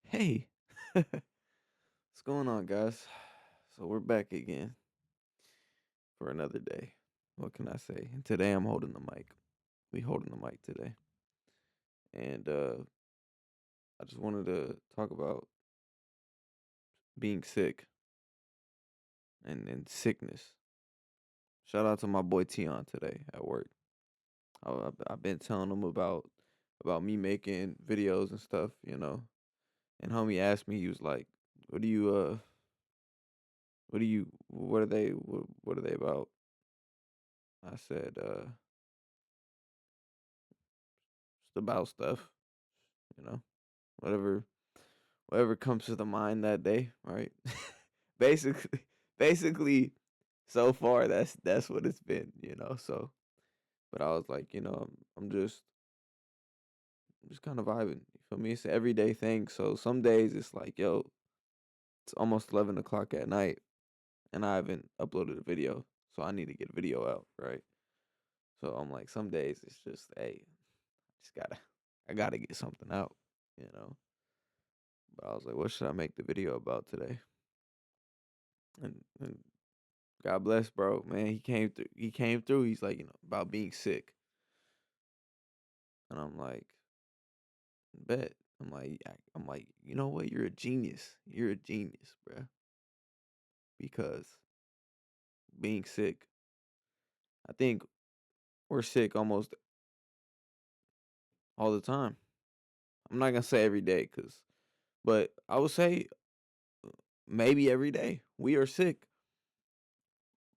Hey, what's going on, guys? So we're back again for another day. What can I say? And today I'm holding the mic. We holding the mic today, and I just wanted to talk about being sick and sickness. Shout out to my boy Tion today at work. I've been telling him about me making videos and stuff, And homie asked me, he was like, "What do you what are they about?" I said, "It's about stuff, you know." Whatever whatever comes to the mind that day, right? basically basically so far that's what it's been. So but I was like, I'm just kind of vibing. You feel me? It's an everyday thing. So some days it's like, yo, it's almost 11 o'clock at night and I haven't uploaded a video. So I need to get a video out, right? So I'm like, some days it's just, hey, just gotta I gotta get something out, you know. But I was like, what should I make the video about today? And God bless, bro. Man, he came through. He came through. He's like, about being sick, and I'm like, bet. I'm like, you know what? You're a genius. You're a genius, bro. Because being sick, I think we're sick almost all the time. I'm not gonna say every day, but I would say maybe every day we are sick.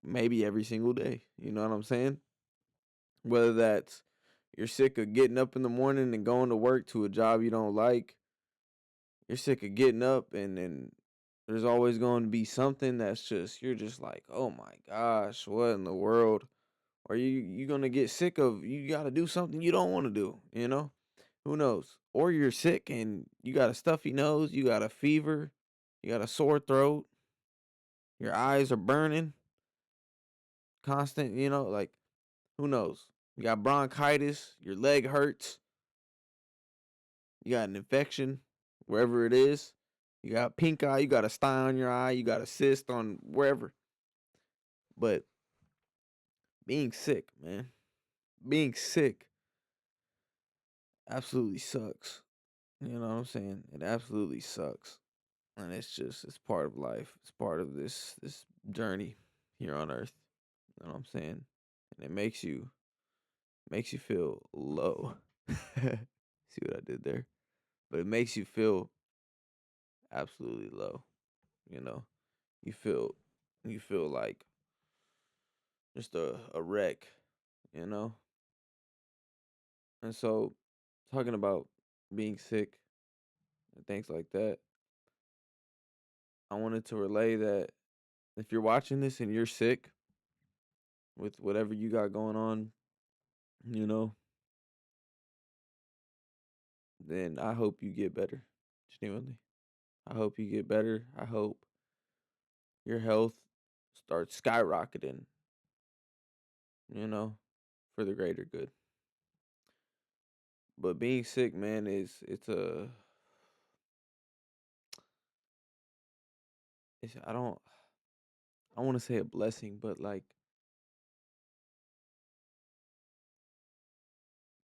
Maybe every single day. You know what I'm saying? Whether that's you're sick of getting up in the morning and going to work to a job you don't like. You're sick of getting up and there's always going to be something that's just you're just like, "Oh my gosh, what in the world?" Or you going to get sick of you got to do something you don't want to do? Who knows? Or you're sick and you got a stuffy nose, you got a fever, you got a sore throat, your eyes are burning, constant, like who knows? You got bronchitis, your leg hurts, you got an infection wherever it is. You got pink eye, you got a sty on your eye, you got a cyst on wherever. But being sick, man, being sick absolutely sucks. You know what I'm saying? It absolutely sucks. And it's part of life. It's part of this journey here on earth. You know what I'm saying? And it makes you feel low. See what I did there? But it makes you feel absolutely low, you know. You feel you feel like just a wreck, you know? And so talking about being sick and things like that, I wanted to relay that if you're watching this and you're sick with whatever you got going on, you know, then I hope you get better. Genuinely. I hope you get better. I hope your health starts skyrocketing, you know, for the greater good. But being sick, man, it's I don't want to say a blessing, but like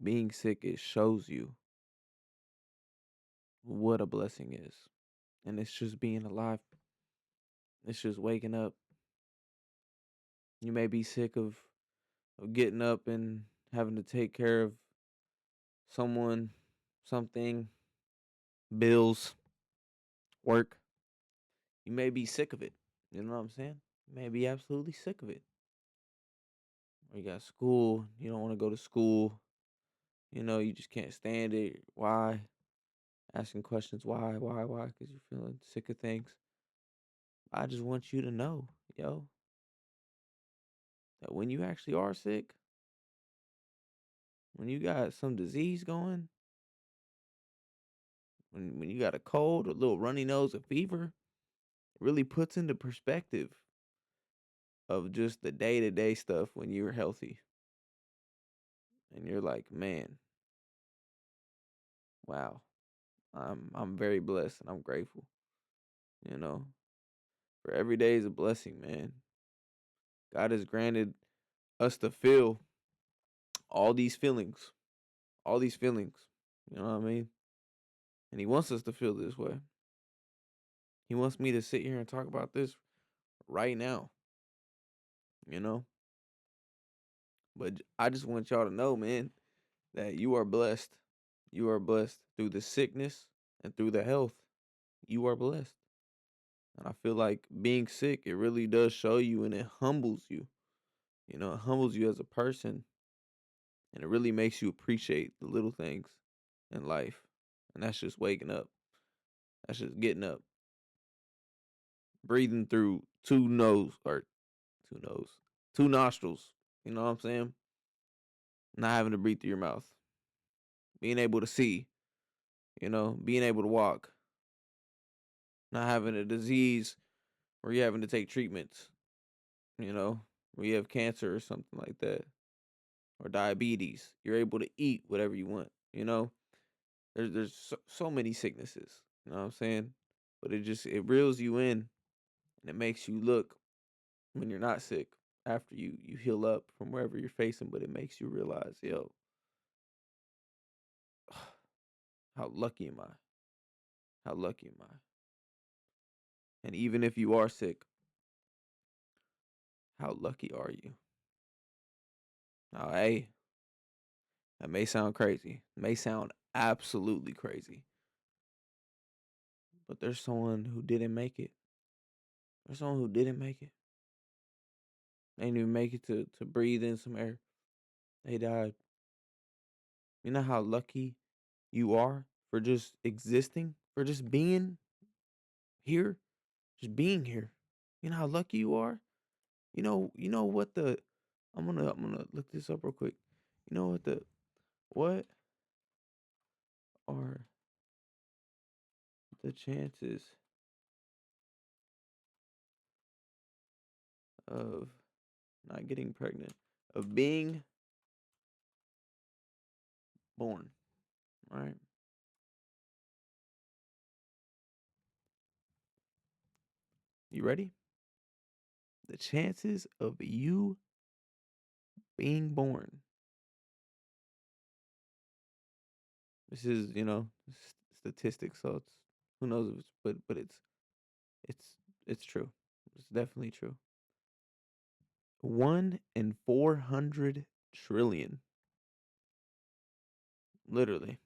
being sick, it shows you what a blessing is. And it's just being alive. It's just waking up. You may be sick of getting up and having to take care of someone, something, bills, work. You may be sick of it. You know what I'm saying? You may be absolutely sick of it. Or you got school, you don't want to go to school, you just can't stand it. Why? Asking questions, why? Because you're feeling sick of things. I just want you to know, yo, that when you actually are sick, when you got some disease going, when you got a cold, a little runny nose, a fever, it really puts into perspective of just the day to day stuff when you're healthy. And you're like, man, wow. I'm very blessed and I'm grateful. You know, for every day is a blessing, man. God has granted us to feel all these feelings, all these feelings. You know what I mean? And He wants us to feel this way. He wants me to sit here and talk about this right now. You know, but I just want y'all to know, man, that you are blessed. You are blessed through the sickness and through the health. You are blessed. And I feel like being sick, it really does show you and it humbles you. You know, it humbles you as a person and it really makes you appreciate the little things in life. And that's just waking up. That's just getting up, breathing through two nose, two nostrils. You know what I'm saying? Not having to breathe through your mouth. Being able to see, being able to walk, not having a disease where you're having to take treatments, where you have cancer or something like that, or diabetes. You're able to eat whatever you want, There's so many sicknesses, you know what I'm saying? But it reels you in and it makes you look when you're not sick after you heal up from wherever you're facing, but it makes you realize, yo, how lucky am I? How lucky am I? And even if you are sick, how lucky are you? Now, hey, that may sound crazy. It may sound absolutely crazy. But there's someone who didn't make it. There's someone who didn't make it. They didn't even make it to breathe in some air. They died. You know how lucky you are for just existing, for just being here, just being here. You know how lucky you are. You know what the I'm gonna look this up real quick. You know what are the chances of not getting pregnant, of being born? All right, you ready? The chances of you being born. This is statistics, so it's who knows if it's but it's it's true. It's definitely true. 1 in 400 trillion. Literally.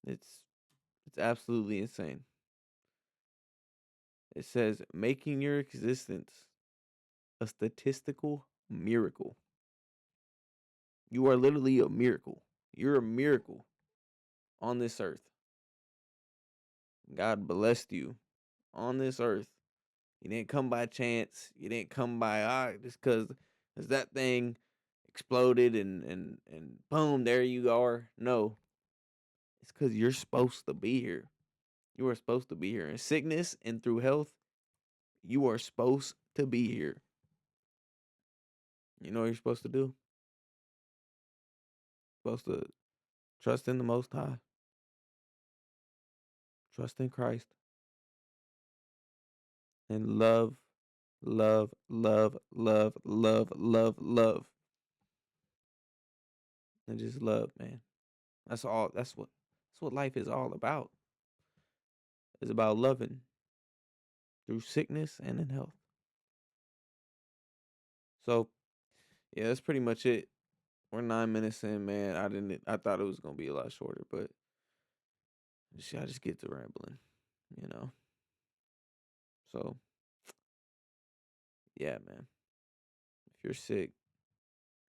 It's it's absolutely insane. It says making your existence a statistical miracle. You are literally a miracle. You're a miracle on this earth. God blessed you on this earth. You didn't come by chance. You didn't come by just because that thing exploded and boom, there you are. No, it's because you're supposed to be here. You are supposed to be here in sickness and through health. You are supposed to be here. You know what you're supposed to do? Supposed to trust in the Most High, trust in Christ, and love, love, love, love, love, love, love, and just love, man. That's all. That's what life is all about. It's about loving through sickness and in health. So yeah, that's pretty much it. We're 9 minutes in, man. I thought it was gonna be a lot shorter, but I just get to rambling, you know. So yeah, man. If you're sick,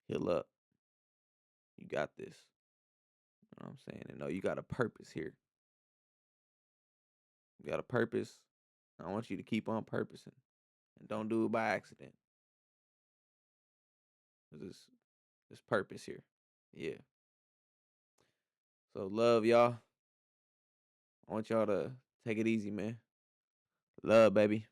heal up. You got this. You know what I'm saying? And know you got a purpose here. You got a purpose. I want you to keep on purposing and don't do it by accident. There's purpose here. Yeah. So love y'all. I want y'all to take it easy, man. Love, baby.